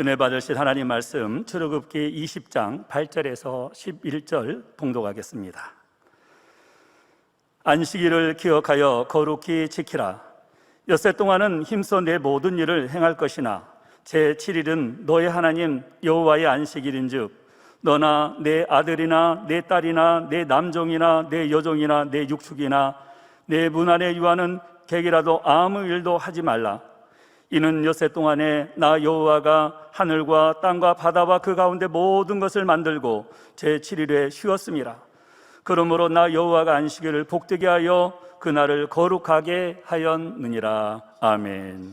은혜 받으실 하나님 말씀 출애굽기 20장 8절에서 11절 봉독하겠습니다. 안식일을 기억하여 거룩히 지키라. 엿새 동안은 힘써 내 모든 일을 행할 것이나 제7일은 너의 하나님 여호와의 안식일인즉 너나 내 아들이나 내 딸이나 내 남종이나 내 여종이나 내 육축이나 내 문 안에 유하는 객이라도 아무 일도 하지 말라. 이는 엿새 동안에 나 여호와가 하늘과 땅과 바다와 그 가운데 모든 것을 만들고 제7일에 쉬었음이라. 그러므로 나 여호와가 안식일을 복되게 하여 그날을 거룩하게 하였느니라. 아멘.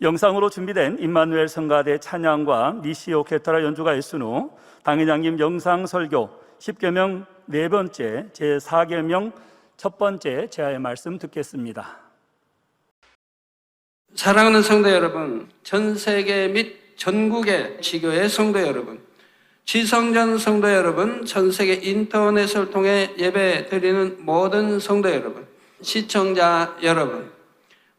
영상으로 준비된 임마누엘 성가대 찬양과 니시 오케스트라 연주가 있은 후 당회장님 영상 설교 10계명 네 번째 제4계명 첫 번째 제하의 말씀 듣겠습니다. 사랑하는 성도 여러분, 전 세계 및 전국의 지교회 성도 여러분, 지성전 성도 여러분, 전 세계 인터넷을 통해 예배 드리는 모든 성도 여러분, 시청자 여러분,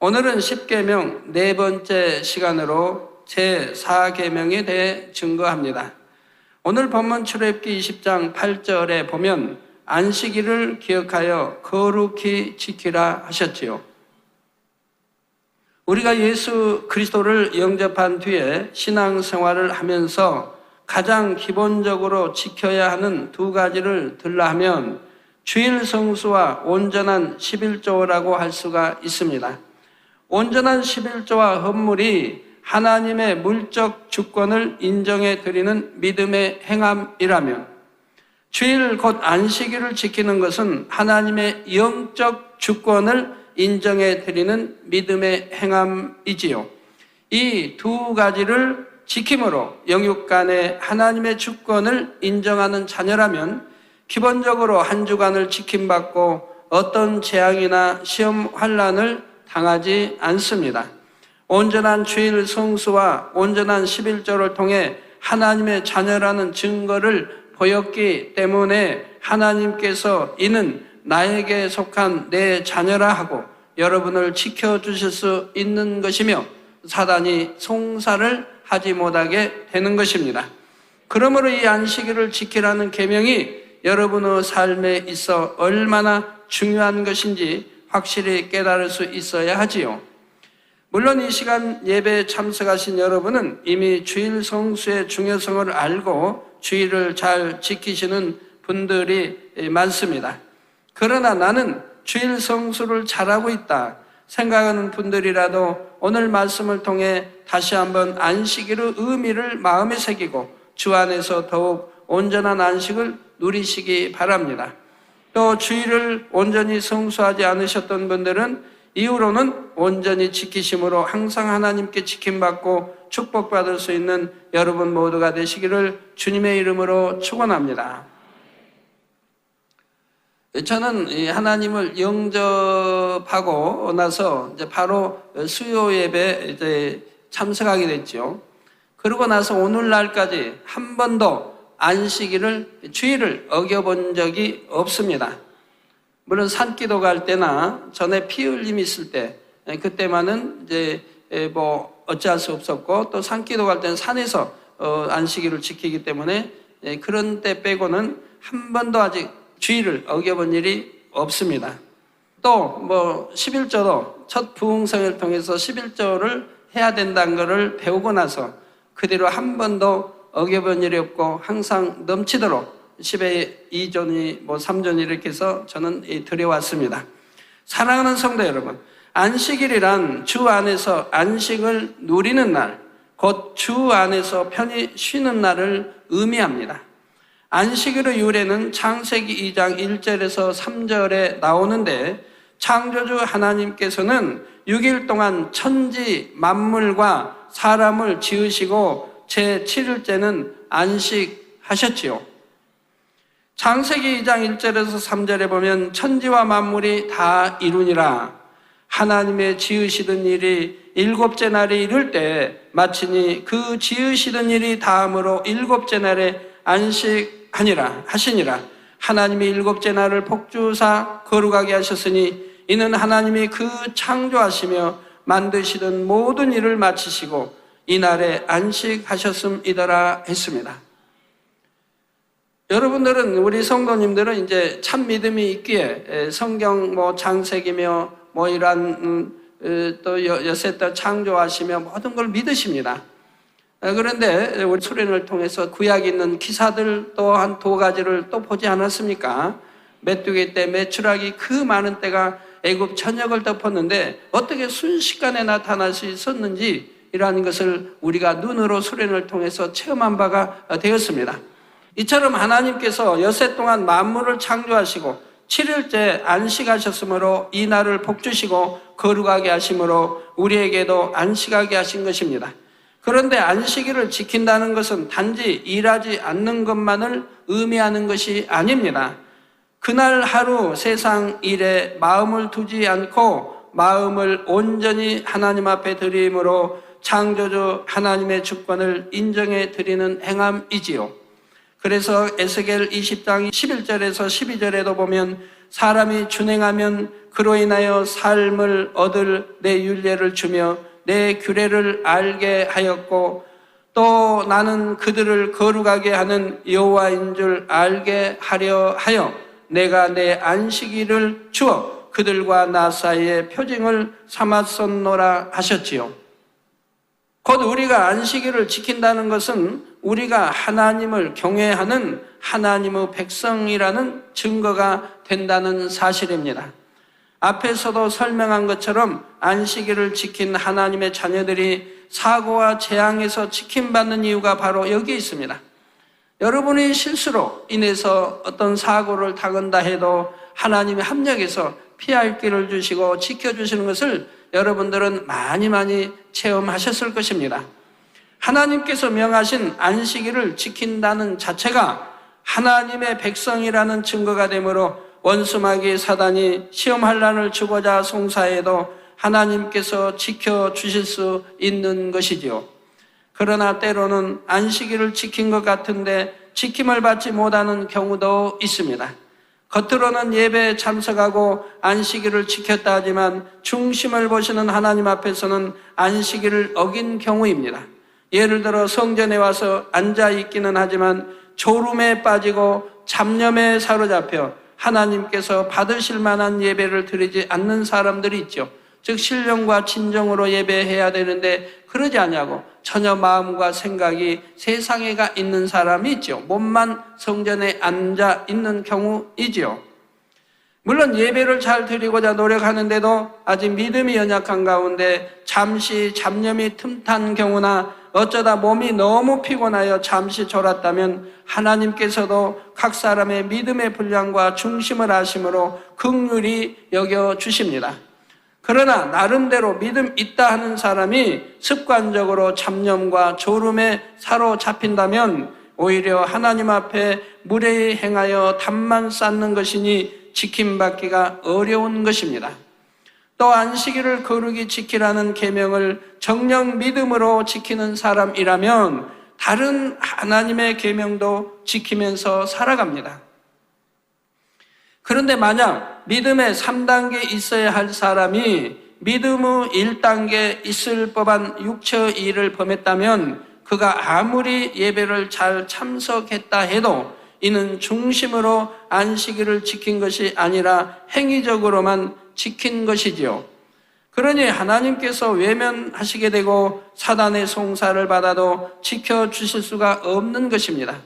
오늘은 10계명 네 번째 시간으로 제4계명에 대해 증거합니다. 오늘 본문 출애굽기 20장 8절에 보면 안식일을 기억하여 거룩히 지키라 하셨지요. 우리가 예수 그리스도를 영접한 뒤에 신앙생활을 하면서 가장 기본적으로 지켜야 하는 두 가지를 들라 하면 주일 성수와 온전한 11조라고 할 수가 있습니다. 온전한 11조와 헌물이 하나님의 물적 주권을 인정해 드리는 믿음의 행함이라면 주일 곧 안식일을 지키는 것은 하나님의 영적 주권을 인정해 드리는 믿음의 행함이지요. 이 두 가지를 지킴으로 영육 간에 하나님의 주권을 인정하는 자녀라면 기본적으로 한 주간을 지킴받고 어떤 재앙이나 시험 환난을 당하지 않습니다. 온전한 주일 성수와 온전한 11조를 통해 하나님의 자녀라는 증거를 보였기 때문에 하나님께서 이는 나에게 속한 내 자녀라 하고 여러분을 지켜주실 수 있는 것이며 사단이 송사를 하지 못하게 되는 것입니다. 그러므로 이 안식일을 지키라는 계명이 여러분의 삶에 있어 얼마나 중요한 것인지 확실히 깨달을 수 있어야 하지요. 물론 이 시간 예배에 참석하신 여러분은 이미 주일 성수의 중요성을 알고 주일을 잘 지키시는 분들이 많습니다. 그러나 나는 주일 성수를 잘하고 있다 생각하는 분들이라도 오늘 말씀을 통해 다시 한번 안식일의 의미를 마음에 새기고 주 안에서 더욱 온전한 안식을 누리시기 바랍니다. 또 주일을 온전히 성수하지 않으셨던 분들은 이후로는 온전히 지키심으로 항상 하나님께 지킴받고 축복받을 수 있는 여러분 모두가 되시기를 주님의 이름으로 축원합니다. 저는 하나님을 영접하고 나서 이제 바로 수요 예배 이제 참석하게 됐죠. 그러고 나서 오늘날까지 한 번도 안식일을 주일을 어겨본 적이 없습니다. 물론 산기도 갈 때나 전에 피 흘림이 있을 때 그때만은 이제 뭐 어찌할 수 없었고 또 산기도 갈 때는 산에서 안식일을 지키기 때문에 그런 때 빼고는 한 번도 아직 주일을 어겨본 일이 없습니다. 또 뭐 11조도 첫 부흥성을 통해서 11조를 해야 된다는 것을 배우고 나서 그대로 한 번도 어겨본 일이 없고 항상 넘치도록 10의 2조니 뭐 3조니 이렇게 해서 저는 드려왔습니다. 사랑하는 성도 여러분, 안식일이란 주 안에서 안식을 누리는 날, 곧 주 안에서 편히 쉬는 날을 의미합니다. 안식일의 유래는 창세기 2장 1절에서 3절에 나오는데 창조주 하나님께서는 6일 동안 천지 만물과 사람을 지으시고 제7일째는 안식하셨지요. 창세기 2장 1절에서 3절에 보면 천지와 만물이 다 이루니라. 하나님의 지으시던 일이 일곱째 날에 이를 때 마치니 그 지으시던 일이 다음으로 일곱째 날에 하시니라. 하나님이 일곱째 날을 복주사 거룩하게 하셨으니 이는 하나님이 그 창조하시며 만드시던 모든 일을 마치시고 이날에 안식하셨음이더라 했습니다. 여러분들은, 우리 성도님들은 이제 참 믿음이 있기에 성경 창세기며 이러한 또 여세때 창조하시며 모든 걸 믿으십니다. 그런데 우리 수련을 통해서 구약에 있는 기사들 또 한 두 가지를 또 보지 않았습니까? 메뚜기 때, 메추라기 그 많은 때가 애굽 전역을 덮었는데 어떻게 순식간에 나타날 수 있었는지, 이러한 것을 우리가 눈으로 수련을 통해서 체험한 바가 되었습니다. 이처럼 하나님께서 엿새 동안 만물을 창조하시고 7일째 안식하셨으므로 이 날을 복주시고 거룩하게 하심으로 우리에게도 안식하게 하신 것입니다. 그런데 안식일을 지킨다는 것은 단지 일하지 않는 것만을 의미하는 것이 아닙니다. 그날 하루 세상 일에 마음을 두지 않고 마음을 온전히 하나님 앞에 드림으로 창조주 하나님의 주권을 인정해 드리는 행함이지요. 그래서 에스겔 20장 11절에서 12절에도 보면 사람이 준행하면 그로 인하여 삶을 얻을 내 율례를 주며 내 규례를 알게 하였고 또 나는 그들을 거룩하게 하는 여호와인 줄 알게 하려 하여 내가 내 안식일을 주어 그들과 나 사이에 표징을 삼았었노라 하셨지요. 곧 우리가 안식일을 지킨다는 것은 우리가 하나님을 경외하는 하나님의 백성이라는 증거가 된다는 사실입니다. 앞에서도 설명한 것처럼 안식일을 지킨 하나님의 자녀들이 사고와 재앙에서 지킴받는 이유가 바로 여기에 있습니다. 여러분이 실수로 인해서 어떤 사고를 당한다 해도 하나님이 합력해서 피할 길을 주시고 지켜주시는 것을 여러분들은 많이 체험하셨을 것입니다. 하나님께서 명하신 안식일을 지킨다는 자체가 하나님의 백성이라는 증거가 되므로 원수마귀 사단이 시험환란을 주고자 송사해도 하나님께서 지켜주실 수 있는 것이지요. 그러나 때로는 안식일을 지킨 것 같은데 지킴을 받지 못하는 경우도 있습니다. 겉으로는 예배에 참석하고 안식일을 지켰다 하지만 중심을 보시는 하나님 앞에서는 안식일을 어긴 경우입니다. 예를 들어 성전에 와서 앉아 있기는 하지만 졸음에 빠지고 잡념에 사로잡혀 하나님께서 받으실 만한 예배를 드리지 않는 사람들이 있죠. 즉 신령과 진정으로 예배해야 되는데 그러지 않냐고 전혀 마음과 생각이 세상에 가 있는 사람이 있죠. 몸만 성전에 앉아 있는 경우이지요. 물론 예배를 잘 드리고자 노력하는데도 아직 믿음이 연약한 가운데 잠시 잡념이 틈탄 경우나 어쩌다 몸이 너무 피곤하여 잠시 졸았다면 하나님께서도 각 사람의 믿음의 분량과 중심을 아심으로 긍휼히 여겨주십니다. 그러나 나름대로 믿음 있다 하는 사람이 습관적으로 잡념과 졸음에 사로잡힌다면 오히려 하나님 앞에 무례히 행하여 담만 쌓는 것이니 지킴받기가 어려운 것입니다. 또 안식일을 거룩히 지키라는 계명을 정녕 믿음으로 지키는 사람이라면 다른 하나님의 계명도 지키면서 살아갑니다. 그런데 만약 믿음의 3단계 있어야 할 사람이 믿음의 1단계 있을 법한 육체의 일을 범했다면 그가 아무리 예배를 잘 참석했다 해도 이는 중심으로 안식일을 지킨 것이 아니라 행위적으로만 지킨 것이지요. 그러니 하나님께서 외면하시게 되고 사단의 송사를 받아도 지켜주실 수가 없는 것입니다.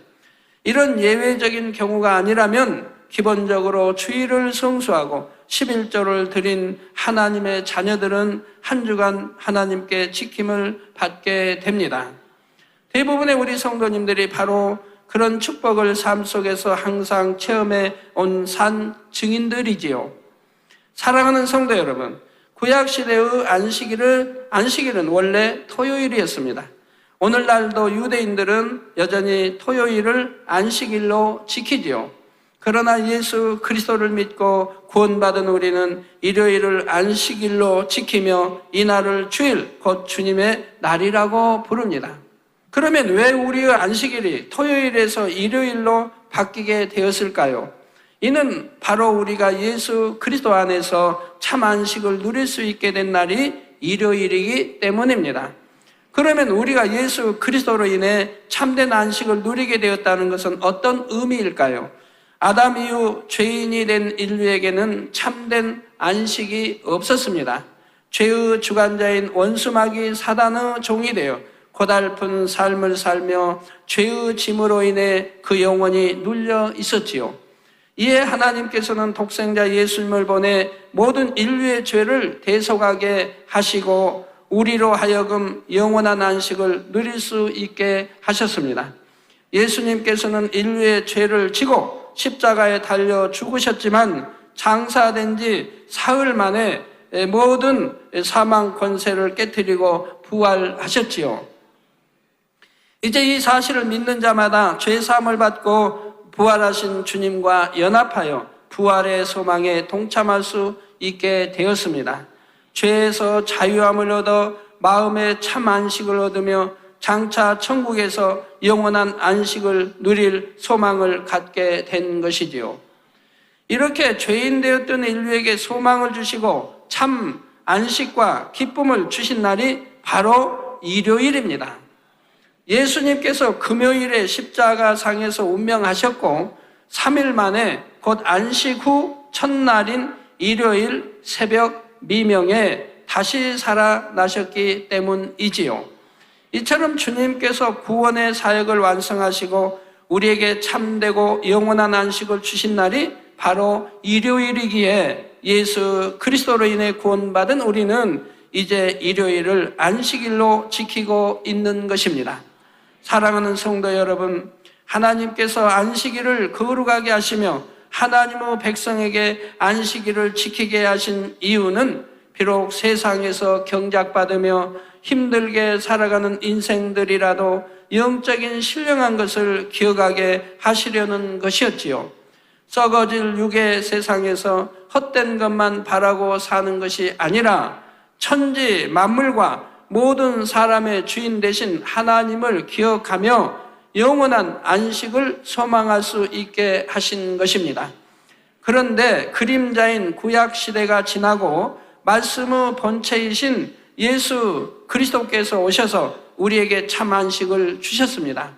이런 예외적인 경우가 아니라면 기본적으로 주일을 성수하고 11조를 드린 하나님의 자녀들은 한 주간 하나님께 지킴을 받게 됩니다. 대부분의 우리 성도님들이 바로 그런 축복을 삶 속에서 항상 체험해 온 산 증인들이지요. 사랑하는 성도 여러분, 구약시대의 안식일은 원래 토요일이었습니다. 오늘날도 유대인들은 여전히 토요일을 안식일로 지키지요. 그러나 예수 그리스도를 믿고 구원받은 우리는 일요일을 안식일로 지키며 이 날을 주일, 곧 주님의 날이라고 부릅니다. 그러면 왜 우리의 안식일이 토요일에서 일요일로 바뀌게 되었을까요? 이는 바로 우리가 예수 그리스도 안에서 참 안식을 누릴 수 있게 된 날이 일요일이기 때문입니다. 그러면 우리가 예수 그리스도로 인해 참된 안식을 누리게 되었다는 것은 어떤 의미일까요? 아담 이후 죄인이 된 인류에게는 참된 안식이 없었습니다. 죄의 주관자인 원수마귀 사단의 종이 되어 고달픈 삶을 살며 죄의 짐으로 인해 그 영혼이 눌려 있었지요. 이에 하나님께서는 독생자 예수님을 보내 모든 인류의 죄를 대속하게 하시고 우리로 하여금 영원한 안식을 누릴 수 있게 하셨습니다. 예수님께서는 인류의 죄를 지고 십자가에 달려 죽으셨지만 장사된 지 사흘 만에 모든 사망 권세를 깨뜨리고 부활하셨지요. 이제 이 사실을 믿는 자마다 죄 사함을 받고 부활하신 주님과 연합하여 부활의 소망에 동참할 수 있게 되었습니다. 죄에서 자유함을 얻어 마음의 참 안식을 얻으며 장차 천국에서 영원한 안식을 누릴 소망을 갖게 된 것이지요. 이렇게 죄인 되었던 인류에게 소망을 주시고 참 안식과 기쁨을 주신 날이 바로 일요일입니다. 예수님께서 금요일에 십자가상에서 운명하셨고 3일 만에 곧 안식 후 첫날인 일요일 새벽 미명에 다시 살아나셨기 때문이지요. 이처럼 주님께서 구원의 사역을 완성하시고 우리에게 참되고 영원한 안식을 주신 날이 바로 일요일이기에 예수 그리스도로 인해 구원받은 우리는 이제 일요일을 안식일로 지키고 있는 것입니다. 사랑하는 성도 여러분, 하나님께서 안식일을 거룩하게 하시며 하나님의 백성에게 안식일을 지키게 하신 이유는 비록 세상에서 경작받으며 힘들게 살아가는 인생들이라도 영적인 신령한 것을 기억하게 하시려는 것이었지요. 썩어질 육의 세상에서 헛된 것만 바라고 사는 것이 아니라 천지 만물과 모든 사람의 주인 되신 하나님을 기억하며 영원한 안식을 소망할 수 있게 하신 것입니다. 그런데 그림자인 구약 시대가 지나고 말씀의 본체이신 예수 그리스도께서 오셔서 우리에게 참 안식을 주셨습니다.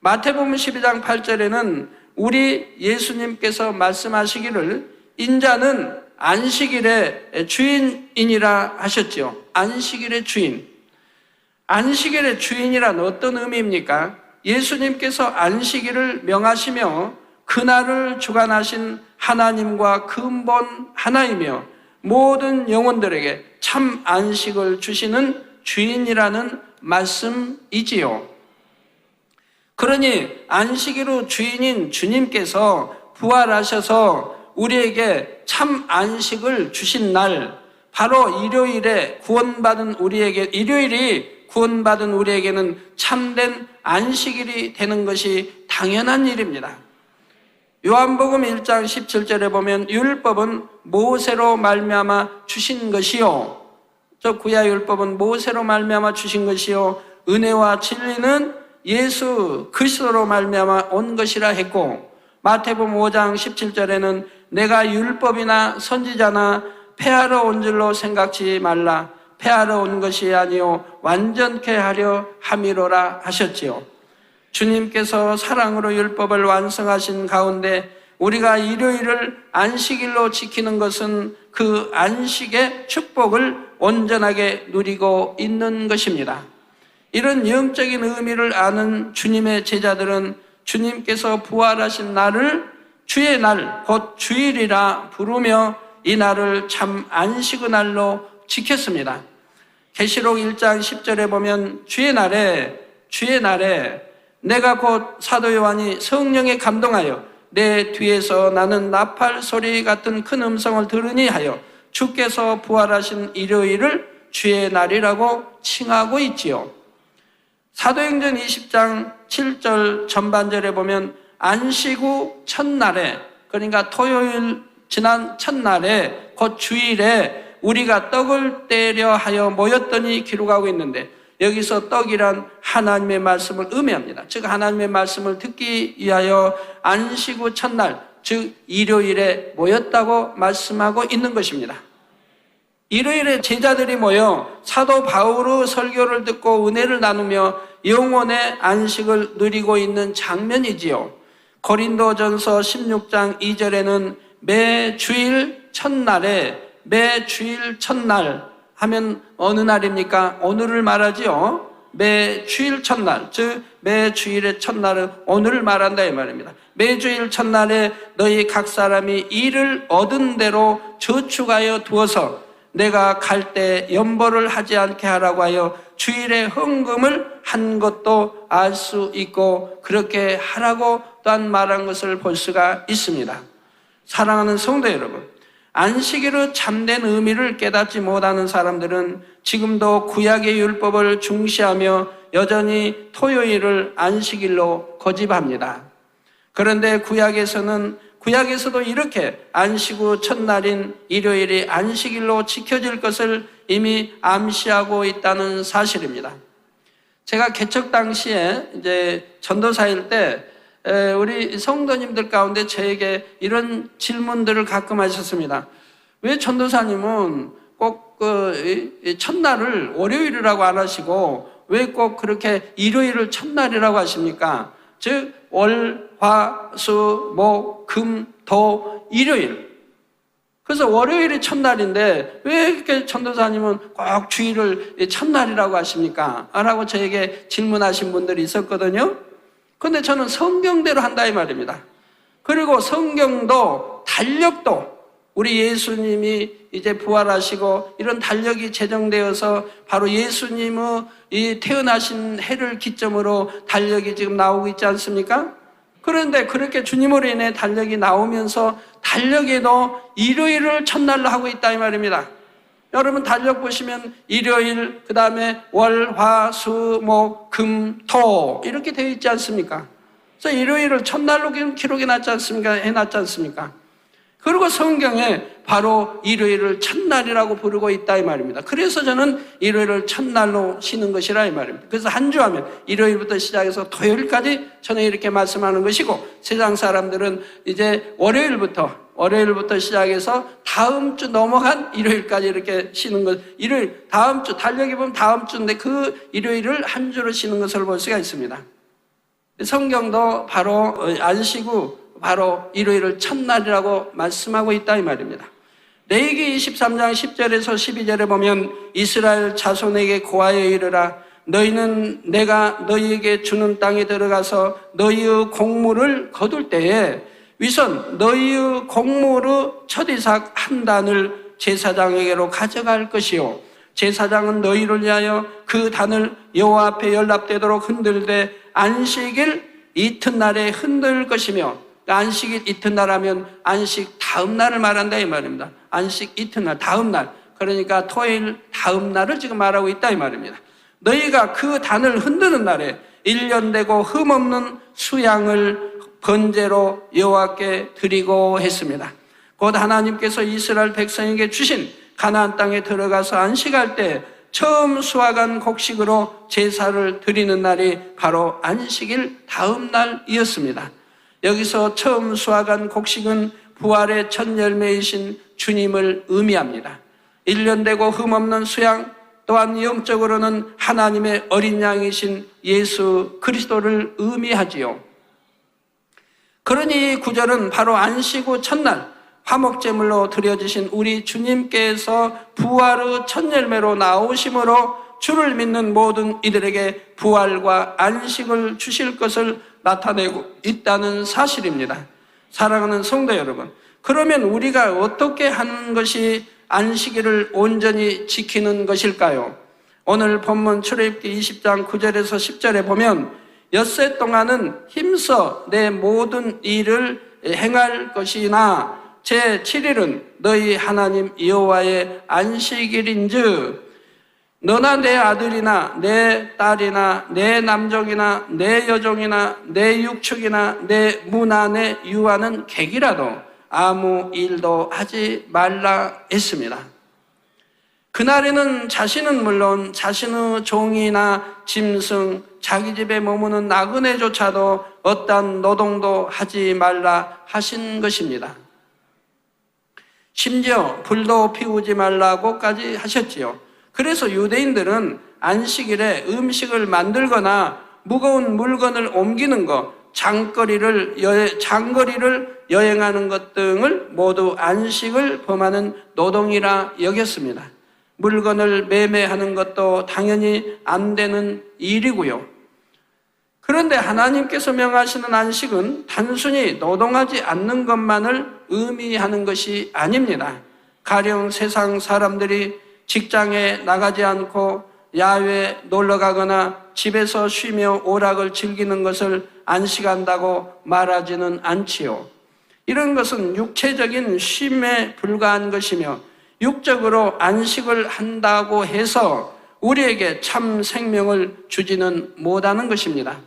마태복음 12장 8절에는 우리 예수님께서 말씀하시기를 인자는 안식일의 주인이라 하셨지요. 안식일의 주인. 안식일의 주인이란 어떤 의미입니까? 예수님께서 안식일을 명하시며 그날을 주관하신 하나님과 근본 하나이며 모든 영혼들에게 참 안식을 주시는 주인이라는 말씀이지요. 그러니 안식일의 주인인 주님께서 부활하셔서 우리에게 참 안식을 주신 날, 바로 일요일이 구원받은 우리에게는 참된 안식일이 되는 것이 당연한 일입니다. 요한복음 1장 17절에 보면 율법은 모세로 말미암아 주신 것이요, 저 구약 율법은 모세로 말미암아 주신 것이요 은혜와 진리는 예수 그리스도로 말미암아 온 것이라 했고, 마태복음 5장 17절에는 내가 율법이나 선지자나 폐하러 온 줄로 생각지 말라. 폐하러 온 것이 아니요 완전케 하려 함이로라 하셨지요. 주님께서 사랑으로 율법을 완성하신 가운데 우리가 일요일을 안식일로 지키는 것은 그 안식의 축복을 온전하게 누리고 있는 것입니다. 이런 영적인 의미를 아는 주님의 제자들은 주님께서 부활하신 날을 주의 날, 곧 주일이라 부르며 이 날을 참 안식의 날로 지켰습니다. 계시록 1장 10절에 보면 주의 날에 내가 곧 사도 요한이 성령에 감동하여 내 뒤에서 나는 나팔 소리 같은 큰 음성을 들으니 하여 주께서 부활하신 일요일을 주의 날이라고 칭하고 있지요. 사도행전 20장 7절 전반절에 보면 안식 후 첫날에, 그러니까 토요일 지난 첫날에 곧 주일에 우리가 떡을 떼려 하여 모였더니 기록하고 있는데, 여기서 떡이란 하나님의 말씀을 의미합니다. 즉 하나님의 말씀을 듣기 위하여 안식 후 첫날, 즉 일요일에 모였다고 말씀하고 있는 것입니다. 일요일에 제자들이 모여 사도 바울의 설교를 듣고 은혜를 나누며 영혼의 안식을 누리고 있는 장면이지요. 고린도전서 16장 2절에는 매 주일 첫날 하면 어느 날입니까? 오늘을 말하지요. 매 주일 첫날, 즉 매 주일의 첫날은 오늘을 말한다 이 말입니다. 매 주일 첫날에 너희 각 사람이 일을 얻은 대로 저축하여 두어서 내가 갈 때 연보를 하지 않게 하라고 하여 주일에 헌금을 한 것도 알 수 있고 그렇게 하라고 또한 말한 것을 볼 수가 있습니다. 사랑하는 성도 여러분, 안식일의 참된 의미를 깨닫지 못하는 사람들은 지금도 구약의 율법을 중시하며 여전히 토요일을 안식일로 고집합니다. 그런데 구약에서도 이렇게 안식 후 첫날인 일요일이 안식일로 지켜질 것을 이미 암시하고 있다는 사실입니다. 제가 개척 당시에 이제 전도사일 때 우리 성도님들 가운데 저에게 이런 질문들을 가끔 하셨습니다. 왜 전도사님은 꼭 첫날을 월요일이라고 안 하시고 왜 꼭 그렇게 일요일을 첫날이라고 하십니까? 즉 월, 화, 수, 목, 금, 토, 일요일. 그래서 월요일이 첫날인데 왜 이렇게 전도사님은 꼭 주일을 첫날이라고 하십니까? 라고 저에게 질문하신 분들이 있었거든요. 근데 저는 성경대로 한다 이 말입니다. 그리고 성경도 달력도 우리 예수님이 이제 부활하시고 이런 달력이 제정되어서 바로 예수님의 이 태어나신 해를 기점으로 달력이 지금 나오고 있지 않습니까? 그런데 그렇게 주님으로 인해 달력이 나오면서 달력에도 일요일을 첫날로 하고 있다 이 말입니다. 여러분 달력 보시면 일요일, 그 다음에 월, 화, 수, 목, 금, 토 이렇게 되어 있지 않습니까? 그래서 일요일을 첫날로 기록해 놨지 않습니까? 해놨지 않습니까? 그리고 성경에 바로 일요일을 첫날이라고 부르고 있다 이 말입니다. 그래서 저는 일요일을 첫날로 쉬는 것이라 이 말입니다. 그래서 한 주 하면 일요일부터 시작해서 토요일까지 저는 이렇게 말씀하는 것이고, 세상 사람들은 이제 월요일부터 시작해서 다음 주 넘어간 일요일까지 이렇게 쉬는 것, 일요일 다음 주 달력에 보면 다음 주인데 그 일요일을 한 주로 쉬는 것을 볼 수가 있습니다. 성경도 바로 안식 후 바로 일요일을 첫날이라고 말씀하고 있다 이 말입니다. 레위기 23장 10절에서 12절에 보면 이스라엘 자손에게 고하여 이르라. 너희는 내가 너희에게 주는 땅에 들어가서 너희의 곡물을 거둘 때에 위선 너희의 곡물의 첫 이삭 한 단을 제사장에게로 가져갈 것이요, 제사장은 너희를 위하여 그 단을 여호와 앞에 연락되도록 흔들되 안식일 이튿날에 흔들 것이며, 안식일 이튿날 하면 안식 다음 날을 말한다 이 말입니다. 안식 이튿날 다음 날, 그러니까 토요일 다음 날을 지금 말하고 있다 이 말입니다. 너희가 그 단을 흔드는 날에 1년 되고 흠없는 수양을 번제로 여호와께 드리고 했습니다. 곧 하나님께서 이스라엘 백성에게 주신 가나안 땅에 들어가서 안식할 때 처음 수확한 곡식으로 제사를 드리는 날이 바로 안식일 다음 날이었습니다. 여기서 처음 수확한 곡식은 부활의 첫 열매이신 주님을 의미합니다. 1년 되고 흠없는 수양, 또한 영적으로는 하나님의 어린 양이신 예수 그리스도를 의미하지요. 그러니 이 구절은 바로 안식 후 첫날 화목제물로 드려지신 우리 주님께서 부활의 첫 열매로 나오심으로 주를 믿는 모든 이들에게 부활과 안식을 주실 것을 나타내고 있다는 사실입니다. 사랑하는 성도 여러분, 그러면 우리가 어떻게 하는 것이 안식일을 온전히 지키는 것일까요? 오늘 본문 출애굽기 20장 9절에서 10절에 보면 엿새 동안은 힘써 내 모든 일을 행할 것이나 제7일은 너희 하나님 여호와의 안식일인즉 너나 내 아들이나 내 딸이나 내 남종이나 내 여종이나 내 육축이나 내 문안에 유하는 객이라도 아무 일도 하지 말라 했습니다. 그날에는 자신은 물론 자신의 종이나 짐승, 자기 집에 머무는 나그네조차도 어떠한 노동도 하지 말라 하신 것입니다. 심지어 불도 피우지 말라고까지 하셨지요. 그래서 유대인들은 안식일에 음식을 만들거나 무거운 물건을 옮기는 것, 장거리를 여행하는 것 등을 모두 안식을 범하는 노동이라 여겼습니다. 물건을 매매하는 것도 당연히 안 되는 일이고요. 그런데 하나님께서 명하시는 안식은 단순히 노동하지 않는 것만을 의미하는 것이 아닙니다. 가령 세상 사람들이 직장에 나가지 않고 야외에 놀러 가거나 집에서 쉬며 오락을 즐기는 것을 안식한다고 말하지는 않지요. 이런 것은 육체적인 쉼에 불과한 것이며 육적으로 안식을 한다고 해서 우리에게 참 생명을 주지는 못하는 것입니다.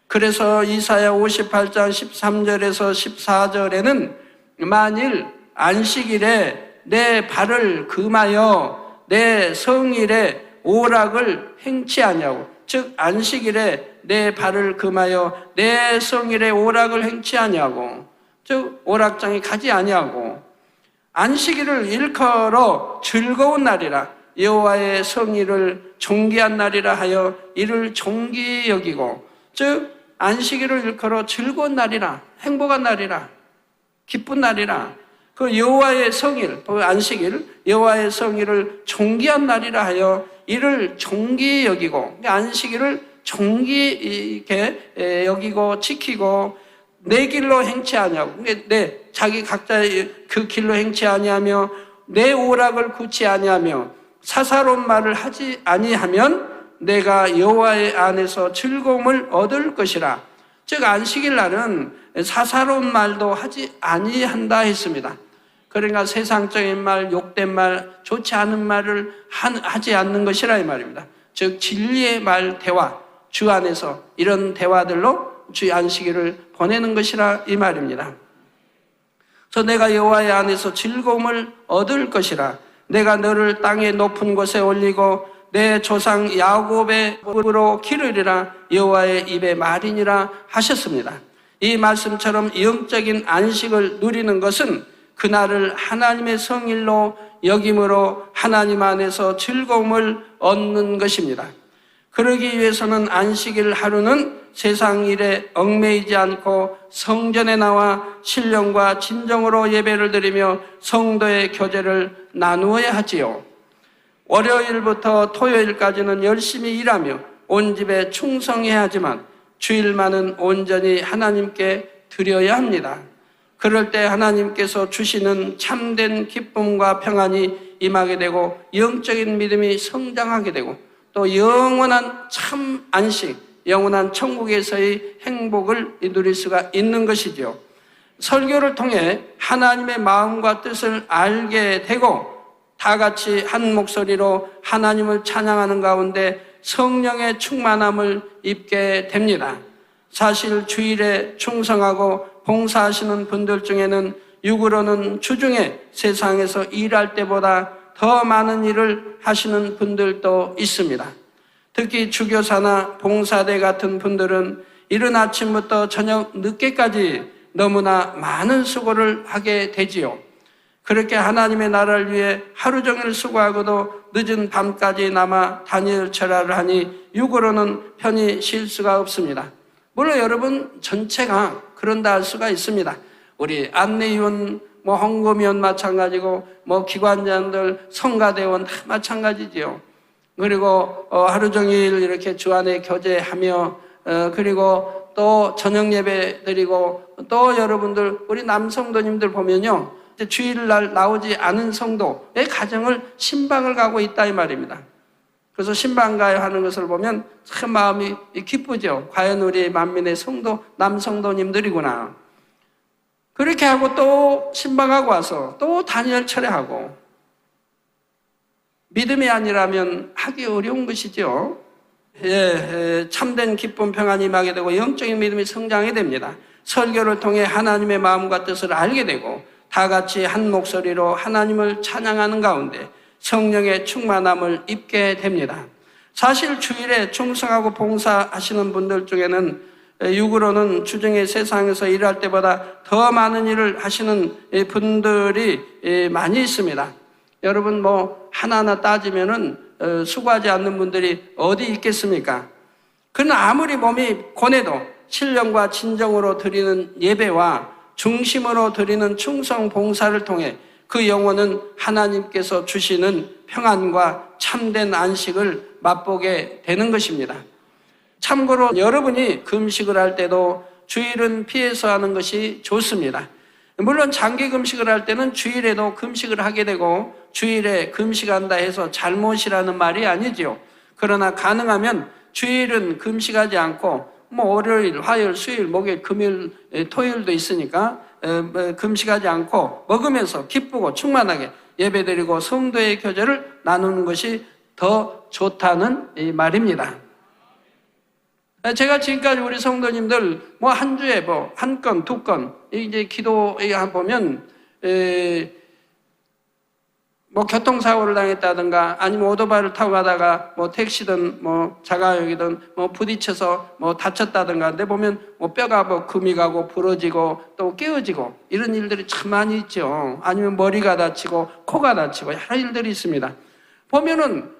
그래서 이사야 58장 13절에서 14절에는 만일 안식일에 내 발을 금하여 내 성일에 오락을 행치 아니하고, 즉 안식일에 내 발을 금하여 내 성일에 오락을 행치 아니하고, 즉 오락장에 가지 아니하고, 안식일을 일컬어 즐거운 날이라 여호와의 성일을 존귀한 날이라 하여 이를 존귀히 여기고, 즉 안식일을 일컬어 즐거운 날이라, 행복한 날이라, 기쁜 날이라, 그 여호와의 성일, 안식일, 여호와의 성일을 존귀한 날이라 하여 이를 존귀히 여기고, 안식일을 존귀히 이렇게 여기고 지키고 내 길로 행치 아니하고, 자기 각자의 그 길로 행치 아니하며 내 오락을 굳지 아니하며 사사로운 말을 하지 아니하면 내가 여호와의 안에서 즐거움을 얻을 것이라. 즉 안식일 날은 사사로운 말도 하지 아니한다 했습니다. 그러니까 세상적인 말, 욕된 말, 좋지 않은 말을 하지 않는 것이라 이 말입니다. 즉 진리의 말, 대화, 주 안에서 이런 대화들로 주의 안식일을 보내는 것이라 이 말입니다. 그래서 내가 여호와의 안에서 즐거움을 얻을 것이라. 내가 너를 땅의 높은 곳에 올리고 내 조상 야곱의 으로 기르리라. 여호와의 입의 말이니라 하셨습니다. 이 말씀처럼 영적인 안식을 누리는 것은 그날을 하나님의 성일로 여김으로 하나님 안에서 즐거움을 얻는 것입니다. 그러기 위해서는 안식일 하루는 세상 일에 얽매이지 않고 성전에 나와 신령과 진정으로 예배를 드리며 성도의 교제를 나누어야 하지요. 월요일부터 토요일까지는 열심히 일하며 온 집에 충성해야 하지만 주일만은 온전히 하나님께 드려야 합니다. 그럴 때 하나님께서 주시는 참된 기쁨과 평안이 임하게 되고 영적인 믿음이 성장하게 되고 또 영원한 참 안식, 영원한 천국에서의 행복을 누릴 수가 있는 것이죠. 설교를 통해 하나님의 마음과 뜻을 알게 되고 다 같이 한 목소리로 하나님을 찬양하는 가운데 성령의 충만함을 입게 됩니다. 사실 주일에 충성하고 봉사하시는 분들 중에는 육으로는 주중에 세상에서 일할 때보다 더 많은 일을 하시는 분들도 있습니다. 특히 주교사나 봉사대 같은 분들은 이른 아침부터 저녁 늦게까지 너무나 많은 수고를 하게 되지요. 그렇게 하나님의 나라를 위해 하루 종일 수고하고도 늦은 밤까지 남아 다니엘 철야를 하니 육으로는 편히 쉴 수가 없습니다. 물론 여러분 전체가 그런다 할 수가 있습니다. 우리 안내위원, 헌금위원 마찬가지고, 기관장들, 성가대원 다 마찬가지지요. 그리고 하루 종일 이렇게 주 안에 교제하며, 그리고 또 저녁 예배 드리고, 또 여러분들 우리 남성도님들 보면요, 주일날 나오지 않은 성도의 가정을 신방을 가고 있다 이 말입니다. 그래서 신방 가야 하는 것을 보면 참 마음이 기쁘죠. 과연 우리 만민의 성도, 남성도님들이구나. 그렇게 하고 또 신방하고 와서 또 다니엘 철야하고, 믿음이 아니라면 하기 어려운 것이죠. 참된 기쁨, 평안이 임하게 되고 영적인 믿음이 성장하게 됩니다. 설교를 통해 하나님의 마음과 뜻을 알게 되고 다 같이 한 목소리로 하나님을 찬양하는 가운데 성령의 충만함을 입게 됩니다. 사실 주일에 충성하고 봉사하시는 분들 중에는 육으로는 주중에 세상에서 일할 때보다 더 많은 일을 하시는 분들이 많이 있습니다. 여러분 뭐 하나하나 따지면은 수고하지 않는 분들이 어디 있겠습니까? 그러나 아무리 몸이 고뇌도 신령과 진정으로 드리는 예배와 중심으로 드리는 충성 봉사를 통해 그 영혼은 하나님께서 주시는 평안과 참된 안식을 맛보게 되는 것입니다. 참고로 여러분이 금식을 할 때도 주일은 피해서 하는 것이 좋습니다. 물론 장기 금식을 할 때는 주일에도 금식을 하게 되고 주일에 금식한다 해서 잘못이라는 말이 아니지요. 그러나 가능하면 주일은 금식하지 않고 뭐 월요일, 화요일, 수요일, 목요일, 금요일, 토요일도 있으니까 금식하지 않고 먹으면서 기쁘고 충만하게 예배드리고 성도의 교제를 나누는 것이 더 좋다는 이 말입니다. 제가 지금까지 우리 성도님들 뭐 한 주에 뭐 한 건, 두 건 이제 기도에 보면 뭐 교통사고를 당했다든가 아니면 오토바이를 타고 가다가 뭐 택시든 뭐 자가용이든 뭐 부딪혀서 뭐 다쳤다든가 근데 보면 뭐 뼈가 뭐 금이 가고 부러지고 또 깨어지고 이런 일들이 참 많이 있죠. 아니면 머리가 다치고 코가 다치고 여러 일들이 있습니다. 보면은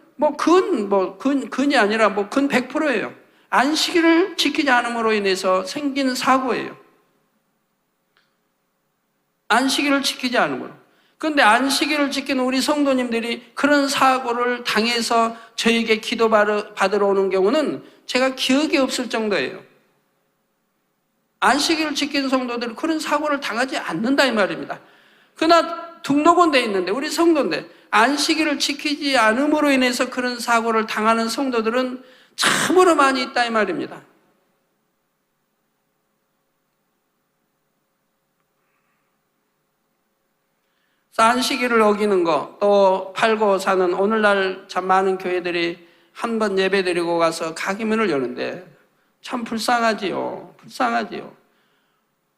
근이 아니라 뭐 근 100%예요. 안식일을 지키지 않음으로 인해서 생긴 사고예요. 안식일을 지키지 않음으로. 그런데 안식일을 지키는 우리 성도님들이 그런 사고를 당해서 저에게 기도 받으러 오는 경우는 제가 기억이 없을 정도예요. 안식일을 지키는 성도들은 그런 사고를 당하지 않는다 이 말입니다. 그러나 등록은 돼 있는데 우리 성도인데 안식일을 지키지 않음으로 인해서 그런 사고를 당하는 성도들은 참으로 많이 있다 이 말입니다. 안식일을 어기는 거, 또 팔고 사는 오늘날 참 많은 교회들이 한 번 예배드리고 가서 가기문을 여는데 참 불쌍하지요. 불쌍하지요.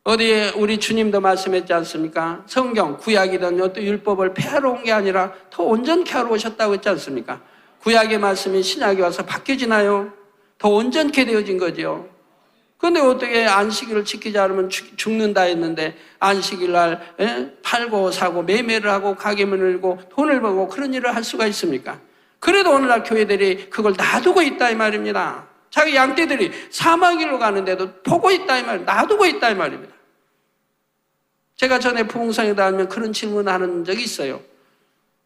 어디에 우리 주님도 말씀했지 않습니까? 성경, 구약이든 또 율법을 폐하러 온 게 아니라 더 온전케 하러 오셨다고 했지 않습니까? 구약의 말씀이 신약에 와서 바뀌어지나요? 더 온전케 되어진 거죠. 그런데 어떻게 안식일을 지키지 않으면 죽는다 했는데 안식일 날 팔고 사고 매매를 하고 가게문을 열고 돈을 벌고 그런 일을 할 수가 있습니까? 그래도 오늘날 교회들이 그걸 놔두고 있다 이 말입니다. 자기 양떼들이 사막일로 가는데도 보고 있다 이 말입니다. 놔두고 있다 이 말입니다. 제가 전에 부흥성에 다니면 그런 질문을 하는 적이 있어요.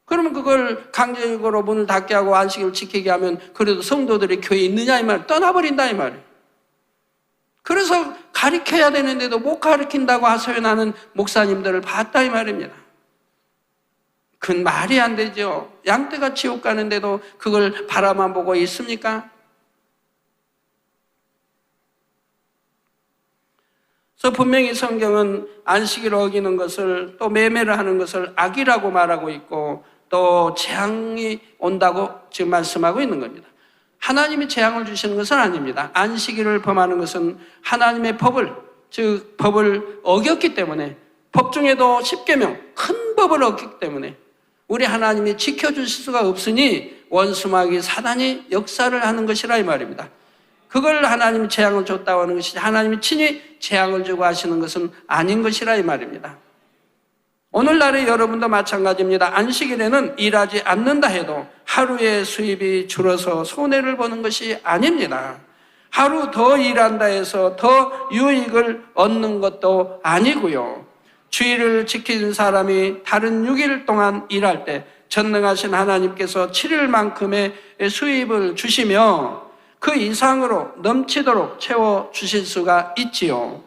그러면 그걸 강제적으로 문을 닫게 하고 안식일을 지키게 하면 그래도 성도들이 교회에 있느냐 이 말, 떠나버린다 이 말이에요. 그래서 가르쳐야 되는데도 못 가르친다고 하소연하는 목사님들을 봤다 이 말입니다. 그건 말이 안 되죠. 양떼가 지옥 가는데도 그걸 바라만 보고 있습니까? 그래서 분명히 성경은 안식일을 어기는 것을 또 매매를 하는 것을 악이라고 말하고 있고 또 재앙이 온다고 지금 말씀하고 있는 겁니다. 하나님이 재앙을 주시는 것은 아닙니다. 안식일을 범하는 것은 하나님의 법을, 즉 법을 어겼기 때문에 법 중에도 십계명, 큰 법을 어겼기 때문에 우리 하나님이 지켜주실 수가 없으니 원수마귀 사단이 역사를 하는 것이라 이 말입니다. 그걸 하나님이 재앙을 줬다고 하는 것이지 하나님이 친히 재앙을 주고 하시는 것은 아닌 것이라 이 말입니다. 오늘날의 여러분도 마찬가지입니다. 안식일에는 일하지 않는다 해도 하루의 수입이 줄어서 손해를 보는 것이 아닙니다. 하루 더 일한다 해서 더 유익을 얻는 것도 아니고요. 주일을 지키는 사람이 다른 6일 동안 일할 때 전능하신 하나님께서 7일만큼의 수입을 주시며 그 이상으로 넘치도록 채워주실 수가 있지요.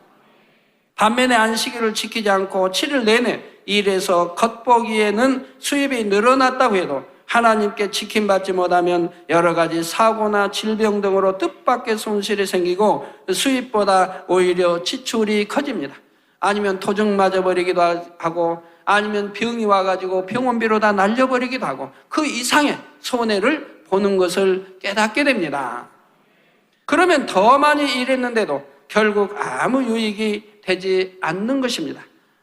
반면에 안식일을 지키지 않고 7일 내내 일해서 겉보기에는 수입이 늘어났다고 해도 하나님께 지킴받지 못하면 여러 가지 사고나 질병 등으로 뜻밖의 손실이 생기고 수입보다 오히려 지출이 커집니다. 아니면 도둑 맞아버리기도 하고 아니면 병이 와가지고 병원비로 다 날려버리기도 하고 그 이상의 손해를 보는 것을 깨닫게 됩니다. 그러면 더 많이 일했는데도 결국 아무 유익이 되지 않는 것입니다.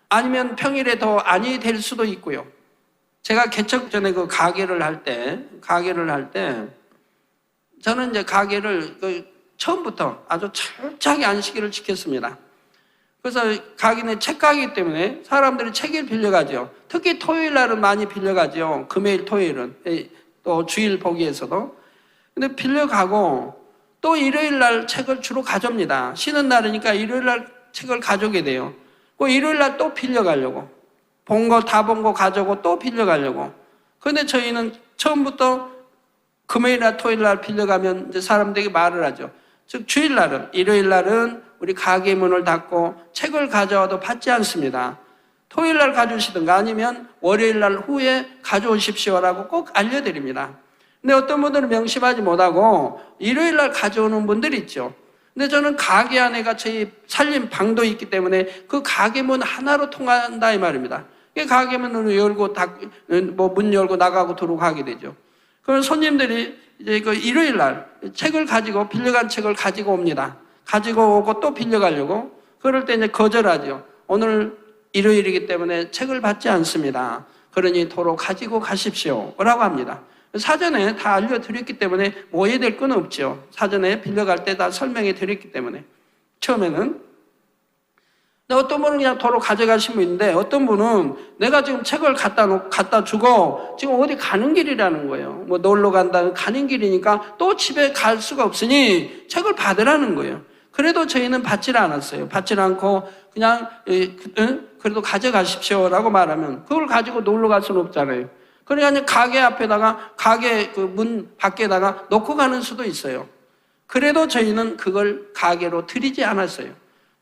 아니면 평일에 더 아니 될 수도 있고요. 제가 개척 전에 가게를 할 때 저는 이제 가게를 처음부터 아주 철저하게 안식일을 지켰습니다. 그래서 가기는 책가기 때문에 사람들이 책을 빌려가죠. 특히 토요일 날은 많이 빌려가죠. 금요일, 토요일은. 또 주일 보기에서도. 근데 빌려가고 또 일요일 날 책을 주로 가져옵니다. 쉬는 날이니까 일요일 날 책을 가져오게 돼요. 그 일요일 날 또 빌려가려고. 본 거 다 본 거 가져오고 또 빌려가려고. 그런데 저희는 처음부터 금요일이나 토요일 날 빌려가면 이제 사람들에게 말을 하죠. 즉 주일 날은, 일요일 날은 우리 가게 문을 닫고 책을 가져와도 받지 않습니다. 토요일 날 가져오시든가 아니면 월요일 날 후에 가져오십시오라고 꼭 알려드립니다. 근데 어떤 분들은 명심하지 못하고 일요일 날 가져오는 분들이 있죠. 근데 저는 가게 안에가 저희 살림 방도 있기 때문에 그 가게 문 하나로 통한다 이 말입니다. 가게 문을 열고 문 열고 나가고 들어오고 하게 되죠. 그럼 손님들이 이제 그 일요일 날 책을 가지고 빌려간 책을 가지고 옵니다. 가지고 오고 또 빌려가려고. 그럴 때 이제 거절하죠. 오늘 일요일이기 때문에 책을 받지 않습니다. 그러니 도로 가지고 가십시오. 라고 합니다. 사전에 다 알려드렸기 때문에 오해될 건 없죠. 사전에 빌려갈 때 다 설명해 드렸기 때문에. 처음에는. 근데 어떤 분은 그냥 도로 가져가신 분인데 어떤 분은 내가 지금 책을 갖다 주고 지금 어디 가는 길이라는 거예요. 뭐 놀러 간다는 가는 길이니까 또 집에 갈 수가 없으니 책을 받으라는 거예요. 그래도 저희는 받질 않았어요. 받질 않고 그냥 그래도 가져가십시오라고 말하면 그걸 가지고 놀러 갈 수는 없잖아요. 그러니까 가게 앞에다가 가게 그 문 밖에다가 놓고 가는 수도 있어요. 그래도 저희는 그걸 가게로 드리지 않았어요.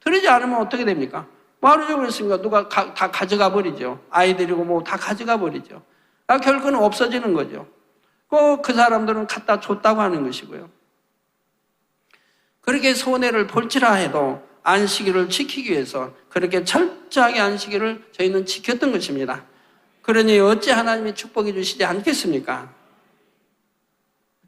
드리지 않으면 어떻게 됩니까? 하루 종일 있으니까 누가 다 가져가 버리죠. 아이들이고 뭐 다 가져가 버리죠. 결국은 없어지는 거죠. 그 사람들은 갖다 줬다고 하는 것이고요. 그렇게 손해를 볼지라 해도 안식일을 지키기 위해서 그렇게 철저하게 안식일을 저희는 지켰던 것입니다. 그러니 어찌 하나님이 축복해 주시지 않겠습니까?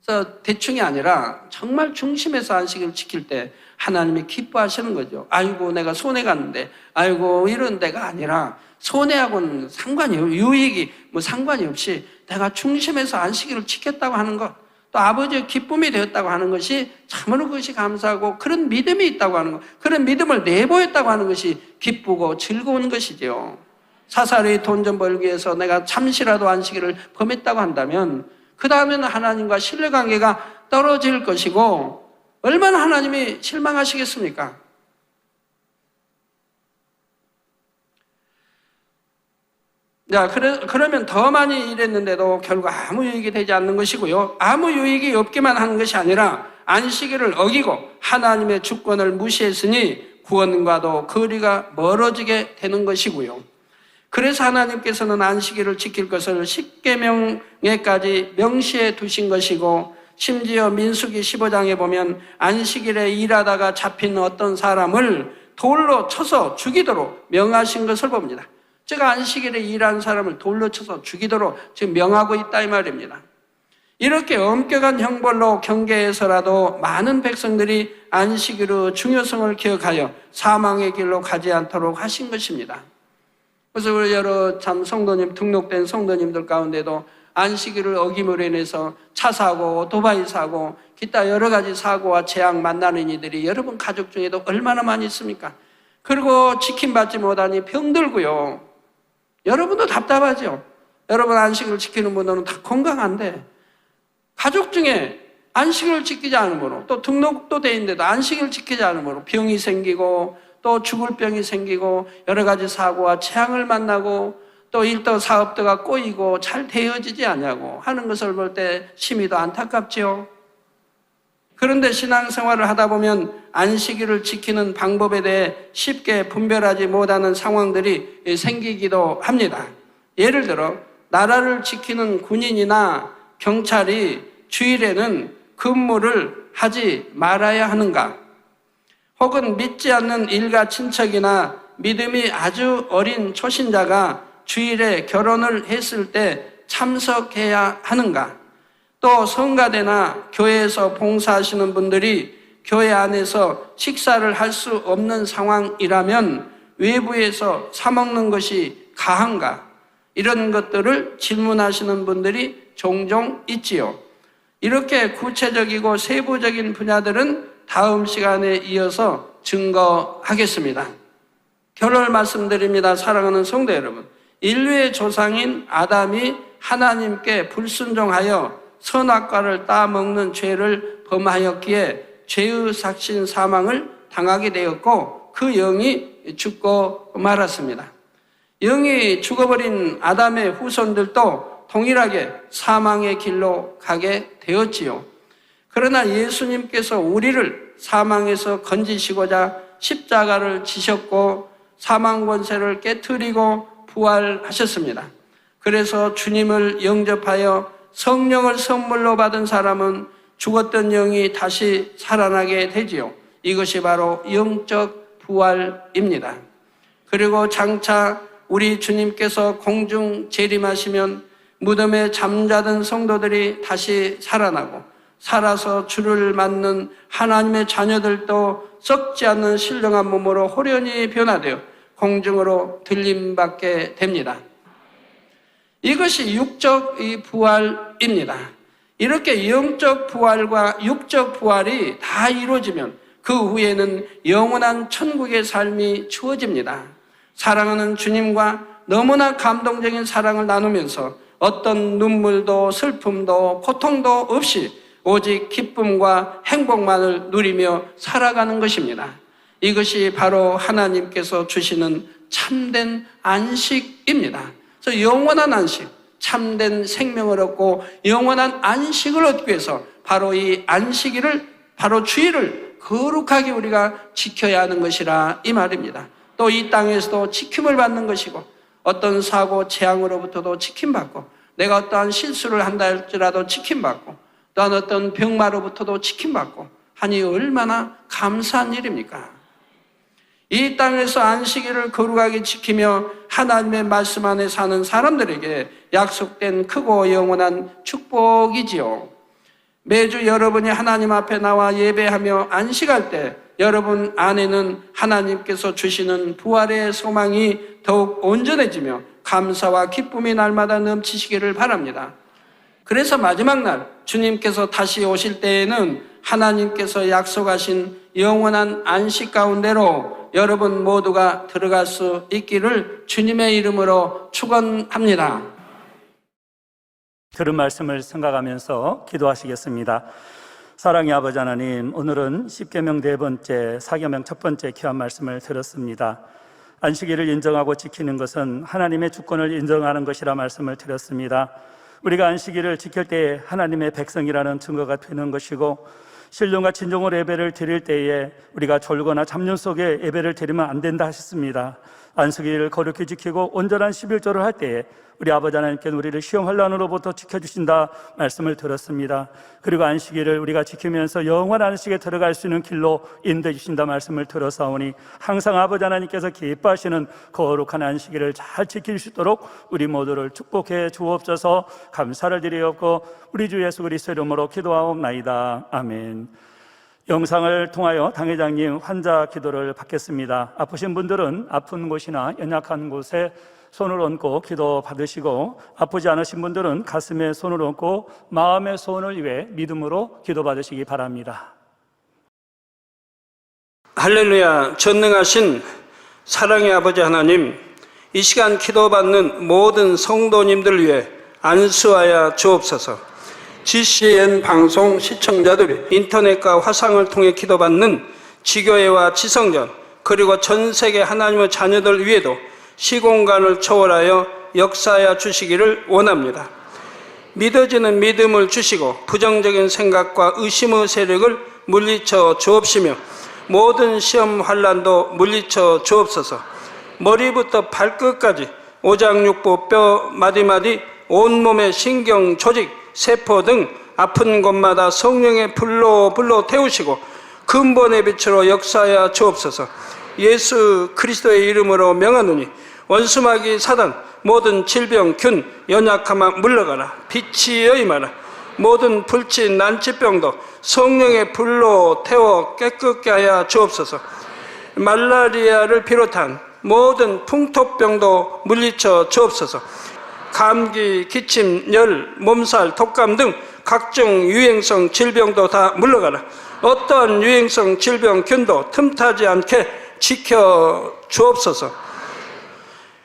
그래서 대충이 아니라 정말 중심에서 안식일을 지킬 때 하나님이 기뻐하시는 거죠. 아이고 내가 손해 갔는데 아이고 이런 데가 아니라 손해하고는 상관이 유익이 뭐 상관이 없이 내가 중심에서 안식일을 지켰다고 하는 것, 또 아버지의 기쁨이 되었다고 하는 것이 참으로 그것이 감사하고 그런 믿음이 있다고 하는 것, 그런 믿음을 내보였다고 하는 것이 기쁘고 즐거운 것이죠. 사사로이 돈 좀 벌기 위해서 내가 잠시라도 안식일을 범했다고 한다면 그 다음에는 하나님과 신뢰관계가 떨어질 것이고 얼마나 하나님이 실망하시겠습니까? 자, 그러면 더 많이 일했는데도 결국 아무 유익이 되지 않는 것이고요. 아무 유익이 없기만 하는 것이 아니라 안식일을 어기고 하나님의 주권을 무시했으니 구원과도 거리가 멀어지게 되는 것이고요. 그래서 하나님께서는 안식일을 지킬 것을 십계명에까지 명시해 두신 것이고 심지어 민수기 15장에 보면 안식일에 일하다가 잡힌 어떤 사람을 돌로 쳐서 죽이도록 명하신 것을 봅니다. 제가 안식일에 일한 사람을 돌로 쳐서 죽이도록 지금 명하고 있다 이 말입니다. 이렇게 엄격한 형벌로 경계해서라도 많은 백성들이 안식일의 중요성을 기억하여 사망의 길로 가지 않도록 하신 것입니다. 그래서 우리 여러 참 성도님, 등록된 성도님들 가운데도 안식일을 어김으로 인해서 차 사고, 오토바이 사고, 기타 여러 가지 사고와 재앙 만나는 이들이 여러분 가족 중에도 얼마나 많이 있습니까? 그리고 지킴받지 못하니 병들고요. 여러분도 답답하죠? 여러분 안식을 지키는 분들은 다 건강한데 가족 중에 안식을 지키지 않으므로 또 등록도 돼 있는데도 안식을 지키지 않으므로 병이 생기고 또 죽을 병이 생기고 여러 가지 사고와 재앙을 만나고 또 일도 사업도가 꼬이고 잘 되어지지 않냐고 하는 것을 볼 때 심히 더 안타깝지요. 그런데 신앙생활을 하다 보면 안식일을 지키는 방법에 대해 쉽게 분별하지 못하는 상황들이 생기기도 합니다. 예를 들어 나라를 지키는 군인이나 경찰이 주일에는 근무를 하지 말아야 하는가? 혹은 믿지 않는 일가 친척이나 믿음이 아주 어린 초신자가 주일에 결혼을 했을 때 참석해야 하는가? 또 성가대나 교회에서 봉사하시는 분들이 교회 안에서 식사를 할 수 없는 상황이라면 외부에서 사 먹는 것이 가한가? 이런 것들을 질문하시는 분들이 종종 있지요. 이렇게 구체적이고 세부적인 분야들은 다음 시간에 이어서 증거하겠습니다. 결론을 말씀드립니다. 사랑하는 성도 여러분, 인류의 조상인 아담이 하나님께 불순종하여 선악과를 따먹는 죄를 범하였기에 죄의 삭신 사망을 당하게 되었고 그 영이 죽고 말았습니다. 영이 죽어버린 아담의 후손들도 동일하게 사망의 길로 가게 되었지요. 그러나 예수님께서 우리를 사망에서 건지시고자 십자가를 지셨고 사망 권세를 깨트리고 부활하셨습니다. 그래서 주님을 영접하여 성령을 선물로 받은 사람은 죽었던 영이 다시 살아나게 되지요. 이것이 바로 영적 부활입니다. 그리고 장차 우리 주님께서 공중 재림하시면 무덤에 잠자던 성도들이 다시 살아나고 살아서 주를 맞는 하나님의 자녀들도 썩지 않는 신령한 몸으로 호련히 변화되어 공중으로 들림받게 됩니다. 이것이 육적 부활입니다. 이렇게 영적 부활과 육적 부활이 다 이루어지면 그 후에는 영원한 천국의 삶이 주어집니다. 사랑하는 주님과 너무나 감동적인 사랑을 나누면서 어떤 눈물도 슬픔도 고통도 없이 오직 기쁨과 행복만을 누리며 살아가는 것입니다. 이것이 바로 하나님께서 주시는 참된 안식입니다. 그래서 영원한 안식, 참된 생명을 얻고 영원한 안식을 얻기 위해서 바로 이 안식일을, 바로 주일을 거룩하게 우리가 지켜야 하는 것이라 이 말입니다. 또 이 땅에서도 지킴을 받는 것이고 어떤 사고 재앙으로부터도 지킴받고 내가 어떠한 실수를 한다 할지라도 지킴받고 또한 어떤 병마로부터도 지킴받고 하니 얼마나 감사한 일입니까? 이 땅에서 안식일을 거룩하게 지키며 하나님의 말씀 안에 사는 사람들에게 약속된 크고 영원한 축복이지요. 매주 여러분이 하나님 앞에 나와 예배하며 안식할 때 여러분 안에는 하나님께서 주시는 부활의 소망이 더욱 온전해지며 감사와 기쁨이 날마다 넘치시기를 바랍니다. 그래서 마지막 날 주님께서 다시 오실 때에는 하나님께서 약속하신 영원한 안식 가운데로 여러분 모두가 들어갈 수 있기를 주님의 이름으로 축원합니다. 들은 말씀을 생각하면서 기도하시겠습니다. 사랑의 아버지 하나님, 오늘은 십계명 네 번째, 사계명 첫 번째 귀한 말씀을 들었습니다. 안식일을 인정하고 지키는 것은 하나님의 주권을 인정하는 것이라 말씀을 드렸습니다. 우리가 안식일을 지킬 때 하나님의 백성이라는 증거가 되는 것이고 신령과 진정으로 예배를 드릴 때에 우리가 졸거나 잡념 속에 예배를 드리면 안 된다 하셨습니다. 안식일을 거룩히 지키고 온전한 11조를 할 때에 우리 아버지 하나님께는 우리를 시험 환난으로부터 지켜주신다 말씀을 들었습니다. 그리고 안식일을 우리가 지키면서 영원한 안식에 들어갈 수 있는 길로 인도해 주신다 말씀을 들어사오니 항상 아버지 하나님께서 기뻐하시는 거룩한 안식일을 잘 지킬 수 있도록 우리 모두를 축복해 주옵소서. 감사를 드리옵고 우리 주 예수 그리스도 이름으로 기도하옵나이다. 아멘. 영상을 통하여 당회장님 환자 기도를 받겠습니다. 아프신 분들은 아픈 곳이나 연약한 곳에 손을 얹고 기도 받으시고 아프지 않으신 분들은 가슴에 손을 얹고 마음의 소원을 위해 믿음으로 기도 받으시기 바랍니다. 할렐루야. 전능하신 사랑의 아버지 하나님, 이 시간 기도받는 모든 성도님들을 위해 안수하여 주옵소서. GCN 방송 시청자들이 인터넷과 화상을 통해 기도받는 지교회와 지성전 그리고 전 세계 하나님의 자녀들 위에도 시공간을 초월하여 역사하여 주시기를 원합니다. 믿어지는 믿음을 주시고 부정적인 생각과 의심의 세력을 물리쳐 주옵시며 모든 시험 환난도 물리쳐 주옵소서. 머리부터 발끝까지 오장육부 뼈 마디마디 온몸의 신경 조직 세포 등 아픈 곳마다 성령의 불로 태우시고 근본의 빛으로 역사하여 주옵소서. 예수 그리스도의 이름으로 명하노니 원수마귀 사단 모든 질병 균 연약함아 물러가라. 빛이 여임하라. 모든 불치 난치병도 성령의 불로 태워 깨끗게 하여 주옵소서. 말라리아를 비롯한 모든 풍토병도 물리쳐 주옵소서. 감기, 기침, 열, 몸살, 독감 등 각종 유행성 질병도 다 물러가라. 어떠한 유행성 질병균도 틈타지 않게 지켜 주옵소서.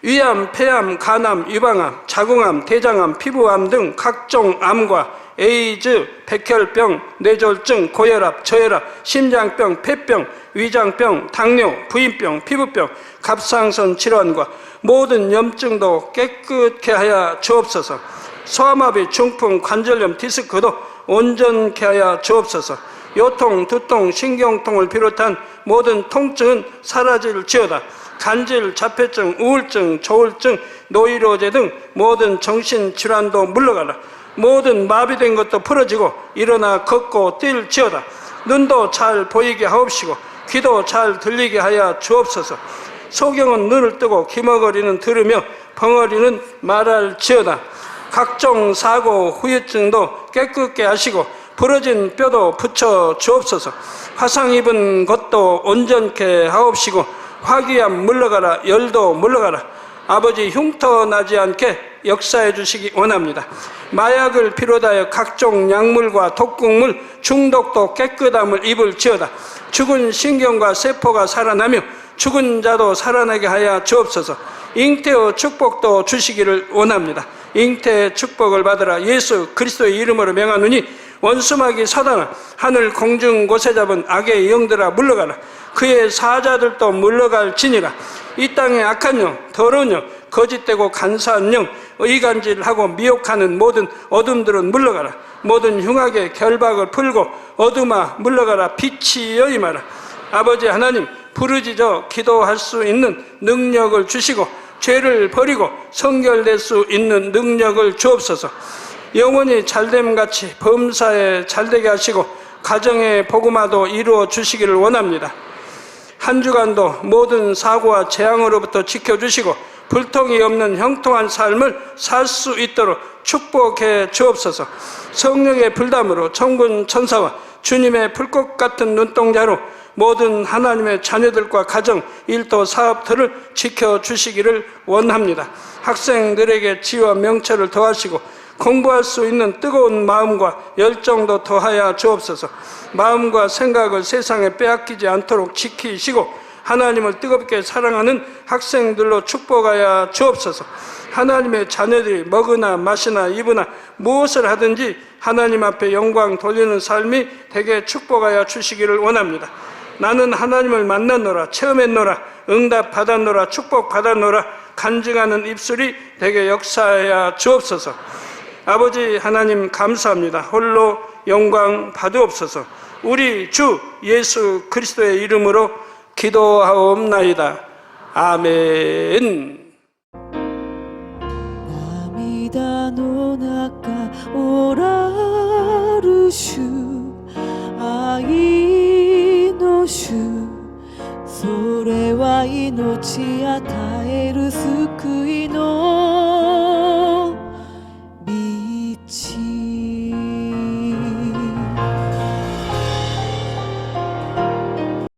위암, 폐암, 간암, 유방암, 자궁암, 대장암, 피부암 등 각종 암과 에이즈, 백혈병, 뇌졸중, 고혈압, 저혈압, 심장병, 폐병, 위장병, 당뇨, 부인병, 피부병, 갑상선 질환과 모든 염증도 깨끗게 하여 주옵소서. 소아마비, 중풍, 관절염, 디스크도 온전케 하여 주옵소서. 요통, 두통, 신경통을 비롯한 모든 통증은 사라질지어다. 간질, 자폐증, 우울증, 조울증, 노이로제 등 모든 정신질환도 물러가라. 모든 마비된 것도 풀어지고 일어나 걷고 뛸지어다. 눈도 잘 보이게 하옵시고 귀도 잘 들리게 하여 주옵소서. 소경은 눈을 뜨고 기머거리는 들으며 벙어리는 말할지어다. 각종 사고, 후유증도 깨끗게 하시고 부러진 뼈도 붙여 주옵소서. 화상 입은 것도 온전케 하옵시고 화기암 물러가라. 열도 물러가라. 아버지 흉터 나지 않게 역사해 주시기 원합니다. 마약을 비롯하여 각종 약물과 독극물 중독도 깨끗함을 입을지어다. 죽은 신경과 세포가 살아나며 죽은 자도 살아나게 하여 주옵소서. 잉태의 축복도 주시기를 원합니다. 잉태의 축복을 받으라. 예수 그리스도의 이름으로 명하노니 원수마귀 사단아, 하늘 공중 곳에 잡은 악의 영들아 물러가라. 그의 사자들도 물러갈지니라. 이 땅의 악한 영, 더러운 영, 거짓되고 간사한 영, 의간질하고 미혹하는 모든 어둠들은 물러가라. 모든 흉악의 결박을 풀고 어둠아 물러가라. 빛이 여임하라. 아버지 하나님, 부르짖어 기도할 수 있는 능력을 주시고 죄를 버리고 성결될 수 있는 능력을 주옵소서. 영원히 잘됨같이 범사에 잘되게 하시고 가정의 복음화도 이루어 주시기를 원합니다. 한 주간도 모든 사고와 재앙으로부터 지켜주시고 불통이 없는 형통한 삶을 살 수 있도록 축복해 주옵소서. 성령의 불담으로 천군 천사와 주님의 불꽃 같은 눈동자로 모든 하나님의 자녀들과 가정, 일도, 사업들을 지켜주시기를 원합니다. 학생들에게 지혜와 명철을 더하시고 공부할 수 있는 뜨거운 마음과 열정도 더하여 주옵소서. 마음과 생각을 세상에 빼앗기지 않도록 지키시고 하나님을 뜨겁게 사랑하는 학생들로 축복하여 주옵소서. 하나님의 자녀들이 먹으나 마시나 입으나 무엇을 하든지 하나님 앞에 영광 돌리는 삶이 되게 축복하여 주시기를 원합니다. 나는 하나님을 만났노라, 체험했노라, 응답 받았노라, 축복 받았노라 간증하는 입술이 되게 역사하여 주옵소서. 아버지 하나님 감사합니다. 홀로 영광 받으옵소서. 우리 주 예수 그리스도의 이름으로 기도하옵나이다. 아멘. 涙の中おらる主愛の主それは命与える救いの